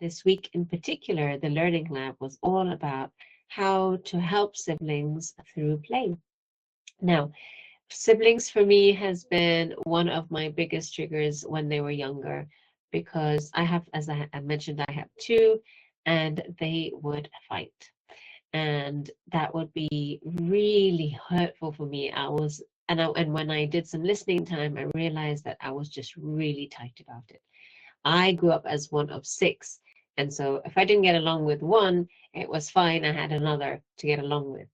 this week in particular, the Learning Lab was all about how to help siblings through play. Now, siblings for me has been one of my biggest triggers when they were younger, because I have, as I mentioned, I have two, and they would fight. And that would be really hurtful for me. And when I did some listening time, I realized that I was just really tight about it. I grew up as one of six, and so if I didn't get along with one, it was fine. I had another to get along with.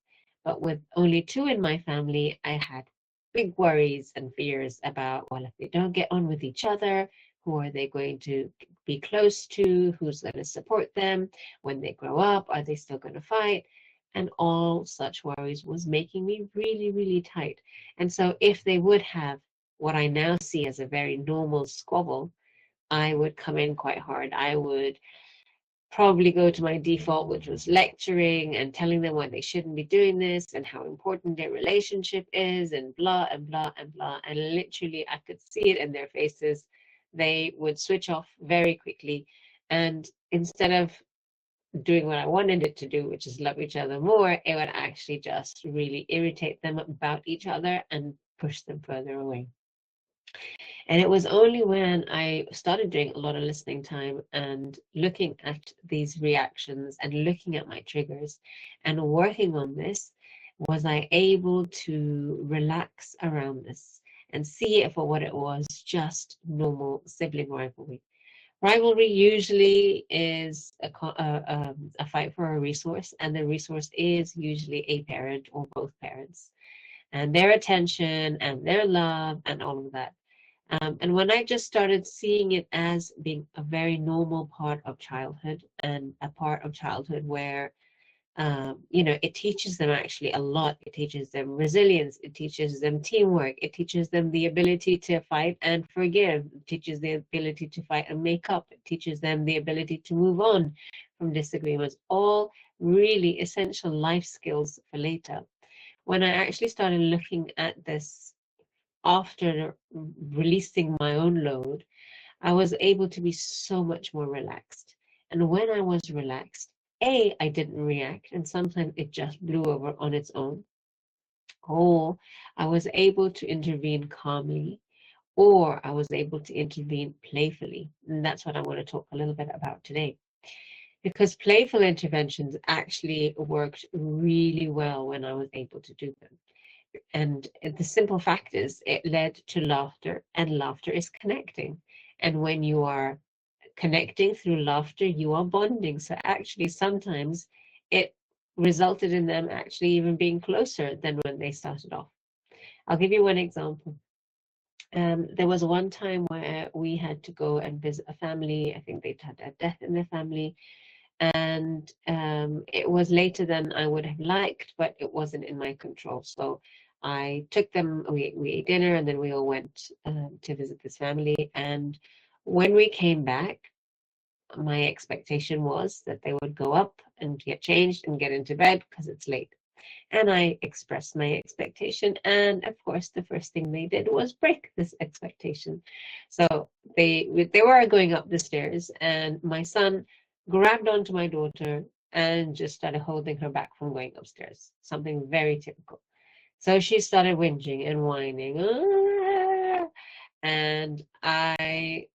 But with only two in my family, I had big worries and fears about, well, if they don't get on with each other, who are they going to be close to? Who's going to support them when they grow up? Are they still going to fight? And all such worries was making me really, really tight. And so if they would have what I now see as a very normal squabble, I would come in quite hard. I would probably go to my default, which was lecturing and telling them why they shouldn't be doing this and how important their relationship is, and blah and blah and blah. And literally, I could see it in their faces. They would switch off very quickly. And instead of doing what I wanted it to do, which is love each other more, it would actually just really irritate them about each other and push them further away. And it was only when I started doing a lot of listening time and looking at these reactions and looking at my triggers and working on this, was I able to relax around this and see it for what it was, just normal sibling rivalry. Rivalry usually is a fight for a resource, and the resource is usually a parent or both parents, and their attention and their love and all of that. And when I just started seeing it as being a very normal part of childhood, and a part of childhood where, it teaches them actually a lot. It teaches them resilience. It teaches them teamwork. It teaches them the ability to fight and forgive. It teaches the ability to fight and make up. It teaches them the ability to move on from disagreements. All really essential life skills for later. When I actually started looking at this after releasing my own load, I was able to be so much more relaxed. And when I was relaxed, I didn't react, and sometimes it just blew over on its own, or I was able to intervene calmly, or I was able to intervene playfully. And that's what I want to talk a little bit about today. Because playful interventions actually worked really well when I was able to do them. And the simple fact is, it led to laughter, and laughter is connecting. And when you are connecting through laughter, you are bonding. So actually, sometimes it resulted in them actually even being closer than when they started off. I'll give you one example. There was one time where we had to go and visit a family. I think they'd had a death in their family, and it was later than I would have liked, but it wasn't in my control. So I took them, we ate dinner, and then we all went to visit this family. And when we came back, my expectation was that they would go up and get changed and get into bed because it's late. And I expressed my expectation, and of course, the first thing they did was break this expectation. So they were going up the stairs, and my son grabbed onto my daughter and just started holding her back from going upstairs. Something very typical. So she started whinging and whining, "Ah!" And I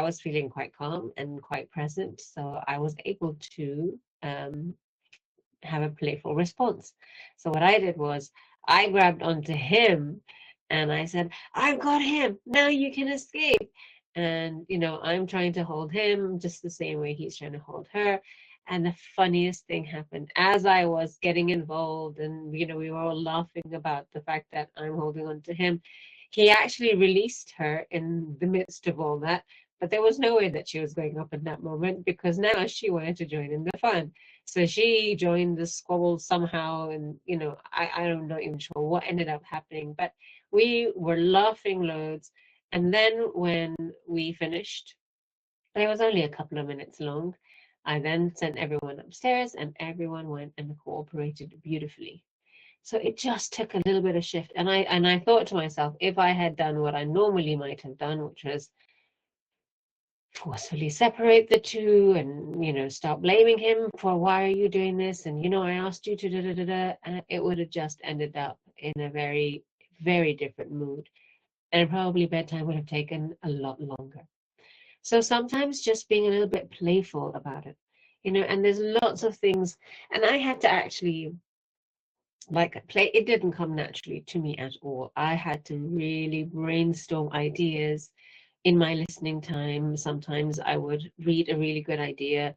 was feeling quite calm and quite present, so I was able to have a playful response. So what I did was, I grabbed onto him and I said, "I've got him, now you can escape." And I'm trying to hold him just the same way he's trying to hold her. And the funniest thing happened as I was getting involved, and we were all laughing about the fact that I'm holding on to him. He actually released her in the midst of all that, but there was no way that she was going up in that moment, because now she wanted to join in the fun. So she joined the squabble somehow, and I'm not even sure what ended up happening, but we were laughing loads. And then when we finished, it was only a couple of minutes long. I then sent everyone upstairs, and everyone went and cooperated beautifully. So it just took a little bit of shift, and I thought to myself, if I had done what I normally might have done, which was forcefully separate the two and, start blaming him for why are you doing this? And, I asked you to da da da da. And it would have just ended up in a very, very different mood. And probably bedtime would have taken a lot longer. So sometimes just being a little bit playful about it, and there's lots of things. And I had to actually like play, it didn't come naturally to me at all. I had to really brainstorm ideas in my listening time. Sometimes I would read a really good idea.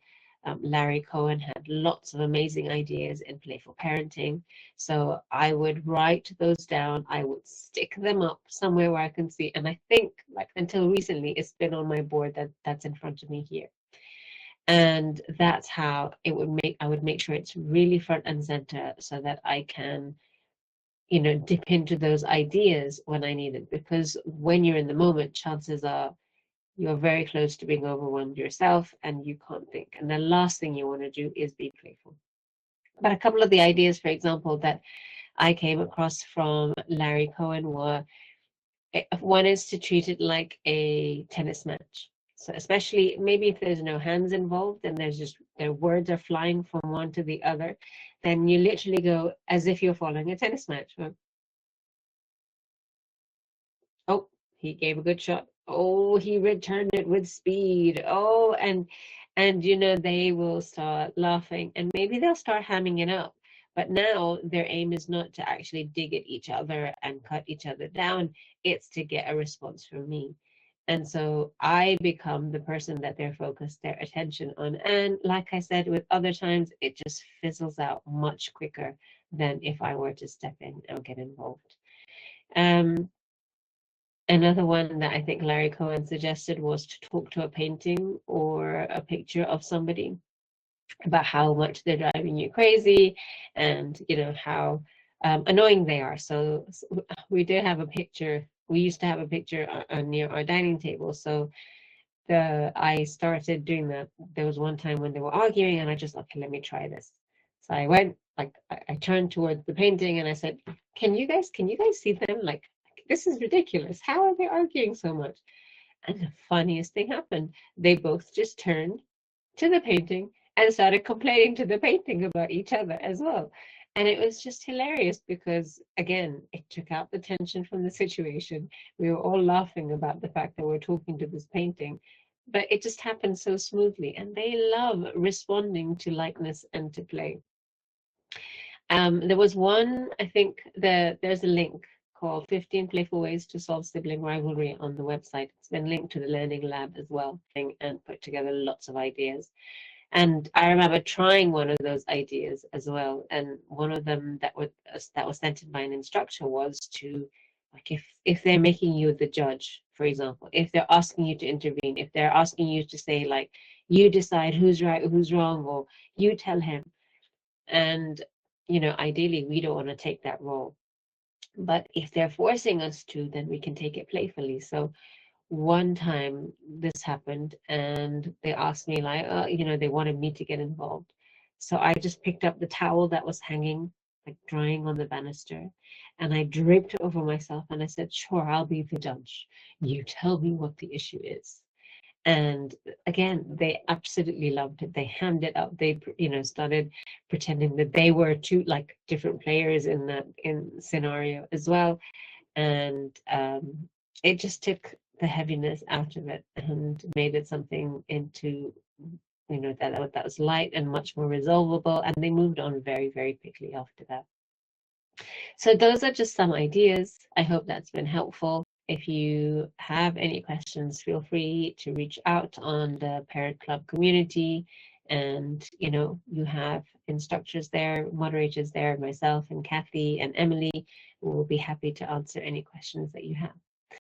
Larry Cohen had lots of amazing ideas in playful parenting. So I would write those down. I would stick them up somewhere where I can see. And I think like until recently, it's been on my board that's in front of me here. And that's how I would make sure it's really front and center so that I can, dip into those ideas when I need it. Because when you're in the moment, chances are you're very close to being overwhelmed yourself and you can't think. And the last thing you want to do is be playful. But a couple of the ideas, for example, that I came across from Larry Cohen were one is to treat it like a tennis match. So especially maybe if there's no hands involved and their words are flying from one to the other, then you literally go as if you're following a tennis match. Oh, he gave a good shot. Oh, he returned it with speed. Oh, and they will start laughing and maybe they'll start hamming it up. But now their aim is not to actually dig at each other and cut each other down. It's to get a response from me. And so I become the person that they're focused their attention on. And like I said, with other times, it just fizzles out much quicker than if I were to step in and get involved. Um, Another one that I think Larry Cohen suggested was to talk to a painting or a picture of somebody about how much they're driving you crazy and, how annoying they are. So we did have a picture. We used to have a picture near our dining table. So I started doing that. There was one time when they were arguing, and I just okay, let me try this. So I went like I turned towards the painting, and I said, can you guys see them? Like this is ridiculous. How are they arguing so much?" And the funniest thing happened. They both just turned to the painting and started complaining to the painting about each other as well. And it was just hilarious because, again, it took out the tension from the situation. We were all laughing about the fact that we're talking to this painting, but it just happened so smoothly. And they love responding to likeness and to play. There was one, I think there's a link called 15 Playful Ways to Solve Sibling Rivalry on the website. It's been linked to the Learning Lab as well and put together lots of ideas. And I remember trying one of those ideas as well. And one of them that was sent in by an instructor was to, like, if they're making you the judge, for example, if they're asking you to intervene, if they're asking you to say like, you decide who's right, who's wrong, or you tell him. And ideally, we don't want to take that role. But if they're forcing us to, then we can take it playfully. So one time this happened and they asked me like they wanted me to get involved, so I just picked up the towel that was hanging like drying on the banister and I draped it over myself and I said, sure, I'll be the judge, you tell me what the issue is. And again, they absolutely loved it. They hammed it up. They started pretending that they were two like different players in that in scenario as well. And it just took the heaviness out of it and made it something into that was light and much more resolvable, and they moved on very, very quickly after that. So those are just some ideas. I hope that's been helpful. If you have any questions, feel free to reach out on the Parent Club community. And you have instructors there, moderators there, myself and Kathy and Emily, who will be happy to answer any questions that you have.